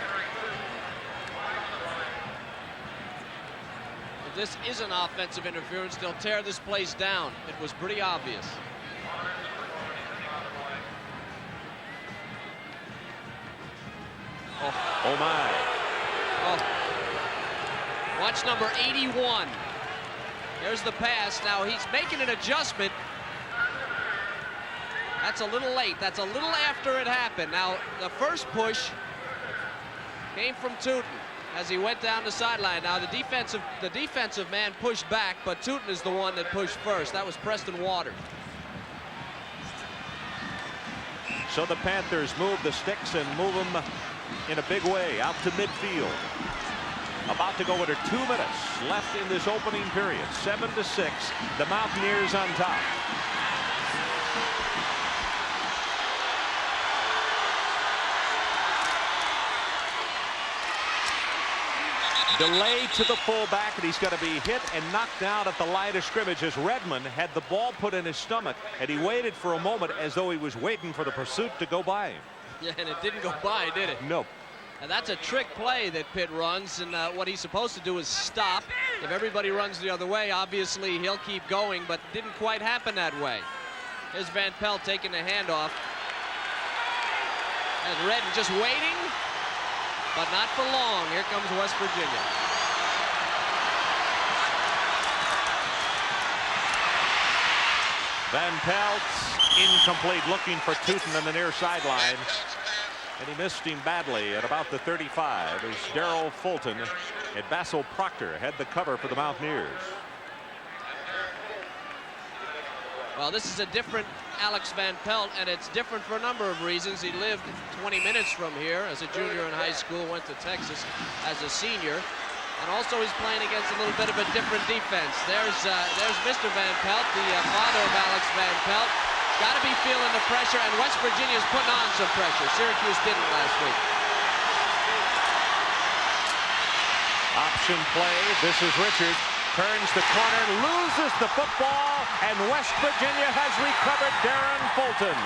If this isn't offensive interference, they'll tear this place down. It was pretty obvious. Oh my. Oh. Watch number 81. There's the pass. Now he's making an adjustment. That's a little late. That's a little after it happened. Now the first push came from Tootin as he went down the sideline. Now the defensive man pushed back, but Tootin is the one that pushed first. That was Preston Waters. So the Panthers move the sticks and move them in a big way out to midfield. About to go under 2 minutes left in this opening period. 7-6. The Mountaineers on top. Delay to the fullback, and he's going to be hit and knocked down at the line of scrimmage as Redmond had the ball put in his stomach, and he waited for a moment as though he was waiting for the pursuit to go by him. Yeah, and it didn't go by, did it? Nope. And that's a trick play that Pitt runs, and what he's supposed to do is stop. If everybody runs the other way, obviously he'll keep going, but it didn't quite happen that way. Here's Van Pelt taking the handoff. And Redden just waiting, but not for long. Here comes West Virginia. Van Pelt incomplete, looking for Tootin on the near sideline. And he missed him badly at about the 35 as Darrell Fulton and Basil Proctor had the cover for the Mountaineers. Well, this is a different Alex Van Pelt, and it's different for a number of reasons. He lived 20 minutes from here as a junior in high school, went to Texas as a senior, and also he's playing against a little bit of a different defense. There's Mr. Van Pelt, the father of Alex Van Pelt. Got to be feeling the pressure, and West Virginia's putting on some pressure. Syracuse didn't last week. Option play. This is Richard. Turns the corner, loses the football, and West Virginia has recovered Darren Fulton.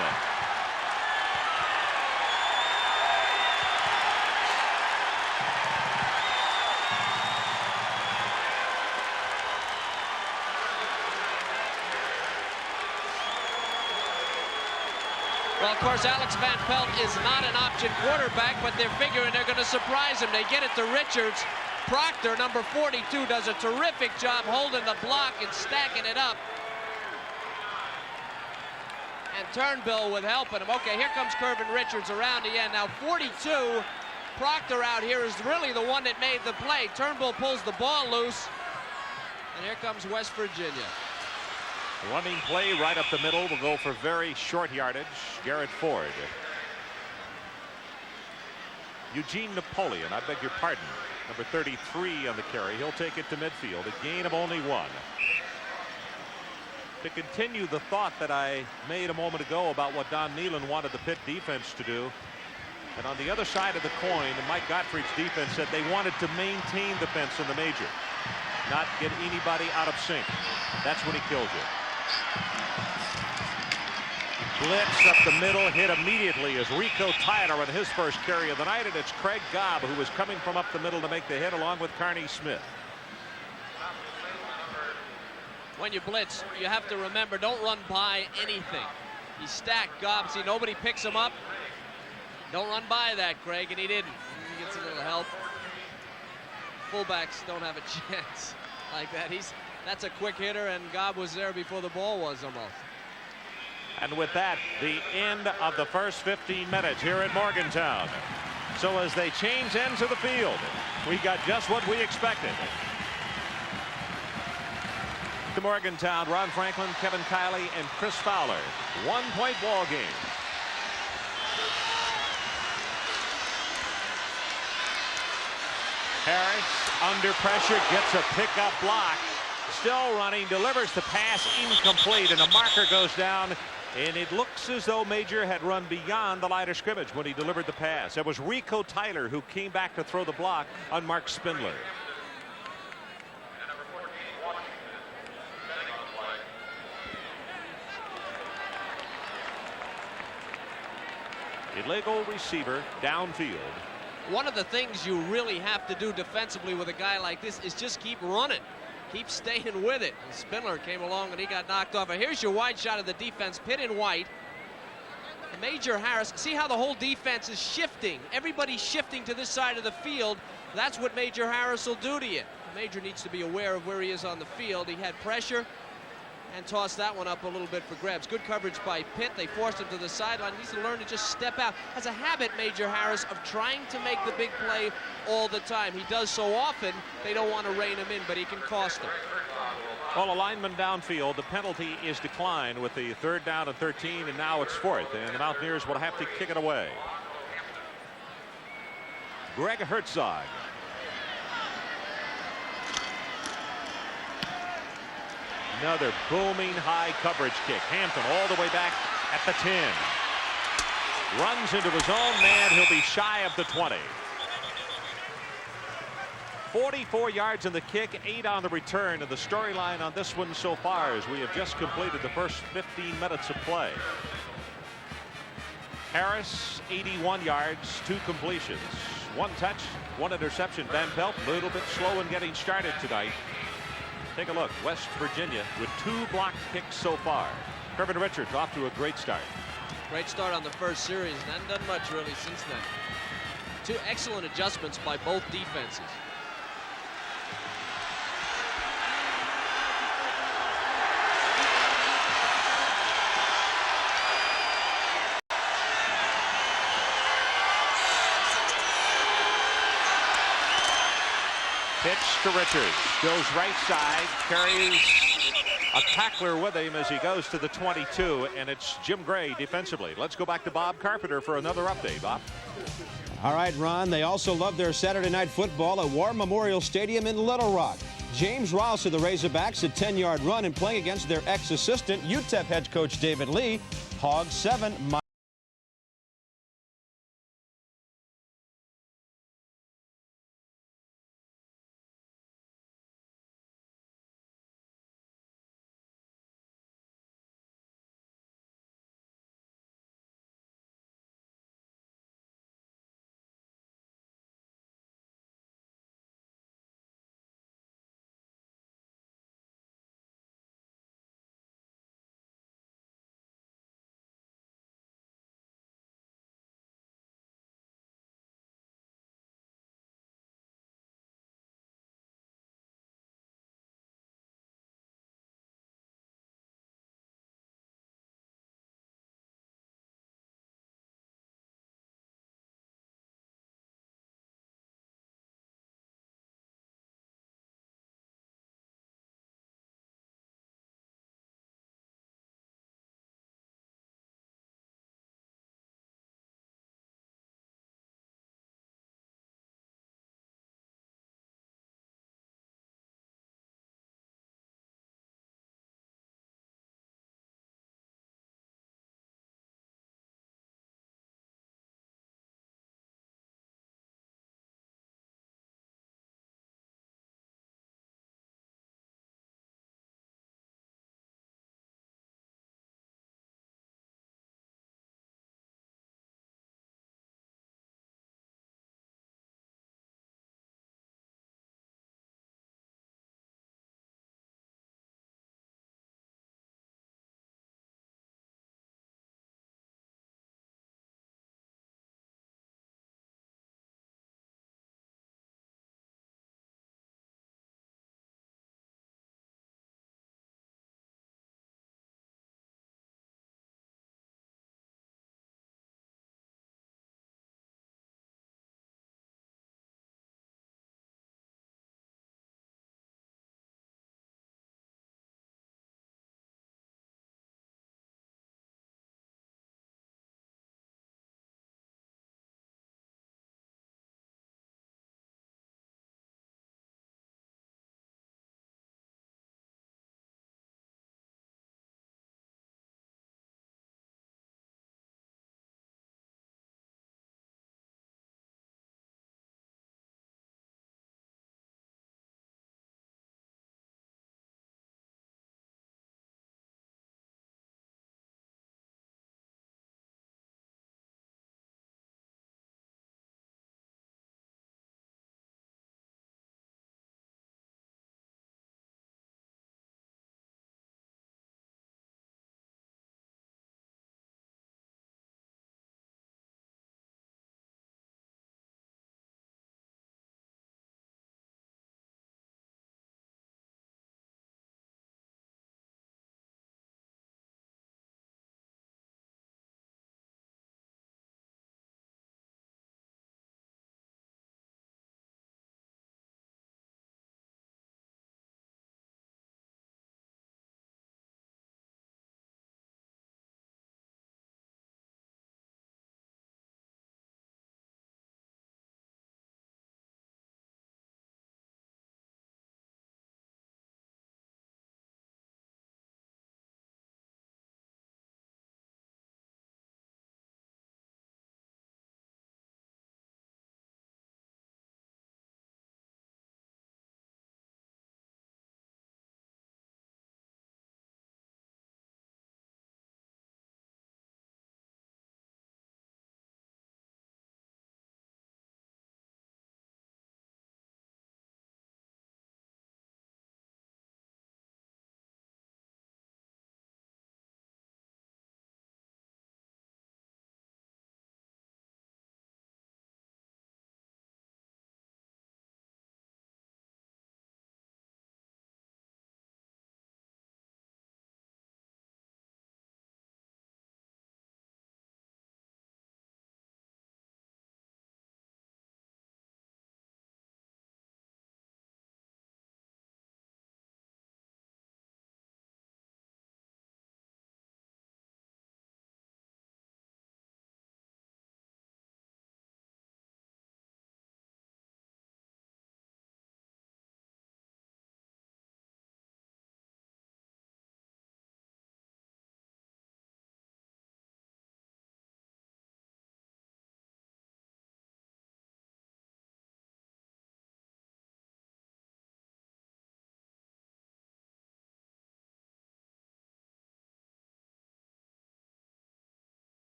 Well, of course, Alex Van Pelt is not an option quarterback, but they're figuring they're going to surprise him. They get it to Richards. Proctor, number 42, does a terrific job holding the block and stacking it up. And Turnbull with helping him. Okay, here comes Kirvin Richards around the end. Now 42, Proctor out here is really the one that made the play. Turnbull pulls the ball loose. And here comes West Virginia. Running play right up the middle will go for very short yardage. Garrett Ford. Eugene Napoleon, I beg your pardon. Number 33 on the carry. He'll take it to midfield. A gain of only 1. To continue the thought that I made a moment ago about what Don Nehlen wanted the Pitt defense to do. And on the other side of the coin, Mike Gottfried's defense said they wanted to maintain the fence in the major. Not get anybody out of sync. That's when he kills you. Blitz up the middle, hit immediately as Rico Tyler on his first carry of the night, and it's Craig Gobb who was coming from up the middle to make the hit along with Carney Smith. When you blitz, you have to remember, don't run by anything. He's stacked. Gobb, see, nobody picks him up. Don't run by that, Craig, and he didn't. He gets a little help. Fullbacks don't have a chance like that. That's a quick hitter, and Gobb was there before the ball was almost. And with that, the end of the first 15 minutes here at Morgantown. So as they change ends of the field, we got just what we expected. To Morgantown, Ron Franklin, Kevin Kiley, and Chris Fowler. 1-point ball game. Harris under pressure, gets a pickup block. Still running, delivers the pass incomplete, and the marker goes down. And it looks as though Major had run beyond the line of scrimmage when he delivered the pass. It was Rico Tyler who came back to throw the block on Mark Spindler. Illegal receiver downfield. One of the things you really have to do defensively with a guy like this is just keep running. Keep staying with it. And Spindler came along and he got knocked off. And here's your wide shot of the defense. Pitt in white. Major Harris. See how the whole defense is shifting. Everybody's shifting to this side of the field. That's what Major Harris will do to you. Major needs to be aware of where he is on the field. He had pressure and tossed that one up a little bit for grabs. Good coverage by Pitt. They forced him to the sideline. He needs to learn to just step out. Has a habit, Major Harris, of trying to make the big play all the time. He does so often, they don't want to rein him in, but he can cost them. Well, a lineman downfield. The penalty is declined with the 3rd down and 13, and now it's 4th. And the Mountaineers will have to kick it away. Greg Herzog. Another booming high coverage kick. Hampton all the way back at the 10. Runs into his own man. He'll be shy of the 20. 44 yards in the kick, 8 on the return. And the storyline on this one so far is we have just completed the first 15 minutes of play. Harris, 81 yards, 2 completions. 1 touch, 1 interception. Van Pelt, a little bit slow in getting started tonight. Take a look. West Virginia with 2 blocked kicks so far. Kirvin Richards off to a great start. Great start on the first series. And hasn't done much really since then. 2 excellent adjustments by both defenses. to Richards. Goes right side. Carries a tackler with him as he goes to the 22. And it's Jim Gray defensively. Let's go back to Bob Carpenter for another update. Bob. All right, Ron. They also love their Saturday night football at War Memorial Stadium in Little Rock. James Rouse of the Razorbacks, a 10-yard run and playing against their ex-assistant, UTEP head coach David Lee. Hogs 7.